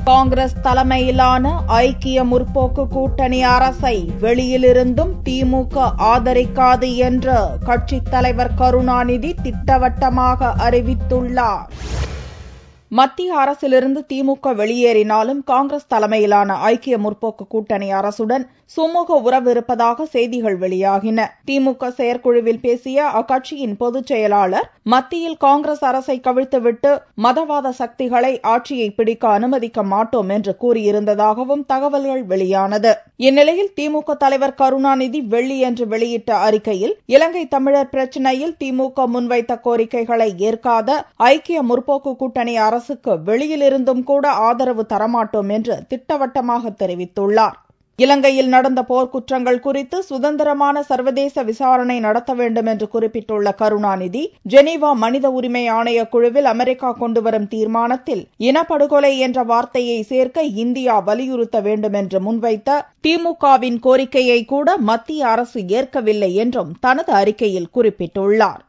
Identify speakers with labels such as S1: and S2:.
S1: காங்கிரஸ் தலைமையிலான ஐக்கிய முற்போக்கு கூட்டணி அரசை வெளியிலிருந்தும் திமுக ஆதரிக்காது என்று கட்சித் தலைவர் கருணாநிதி திட்டவட்டமாக அறிவித்துள்ளார். மத்திய அரசிலிருந்து திமுக வெளியேறினாலும் காங்கிரஸ் தலைமையிலான ஐக்கிய முற்போக்கு கூட்டணி அரசுடன் சுமூக உறவு இருப்பதாக செய்திகள் வெளியாகின. திமுக செயற்குழுவில் பேசிய அக்கட்சியின் பொதுச் செயலாளர், மத்தியில் காங்கிரஸ் அரசை கவிழ்த்துவிட்டு மதவாத சக்திகளை ஆட்சியை பிடிக்க அனுமதிக்க மாட்டோம் என்று கூறியிருந்ததாகவும் தகவல்கள் வெளியானது. இந்நிலையில் திமுக தலைவர் கருணாநிதி வெள்ளியன்று வெளியிட்ட அறிக்கையில், இலங்கை தமிழர் பிரச்சினையில் திமுக முன்வைத்த கோரிக்கைகளை ஏற்காத ஐக்கிய முற்போக்கு கூட்டணி அரசுக்கு வெளியிலிருந்தும் கூட ஆதரவு தரமாட்டோம் என்று திட்டவட்டமாக தெரிவித்துள்ளார். இலங்கையில் நடந்த போர்க்குற்றங்கள் குறித்து சுதந்திரமான சர்வதேச விசாரணை நடத்த வேண்டும் என்று குறிப்பிட்டுள்ள கருணாநிதி, ஜெனீவா மனித உரிமை ஆணைய குழுவில் அமெரிக்கா கொண்டுவரும் தீர்மானத்தில் இனப்படுகொலை என்ற வார்த்தையை சேர்க்க இந்தியா வலியுறுத்த வேண்டும் என்று முன்வைத்த திமுகவின் கோரிக்கையை கூட மத்திய அரசு ஏற்கவில்லை என்றும் தனது அறிக்கையில் குறிப்பிட்டுள்ளார்.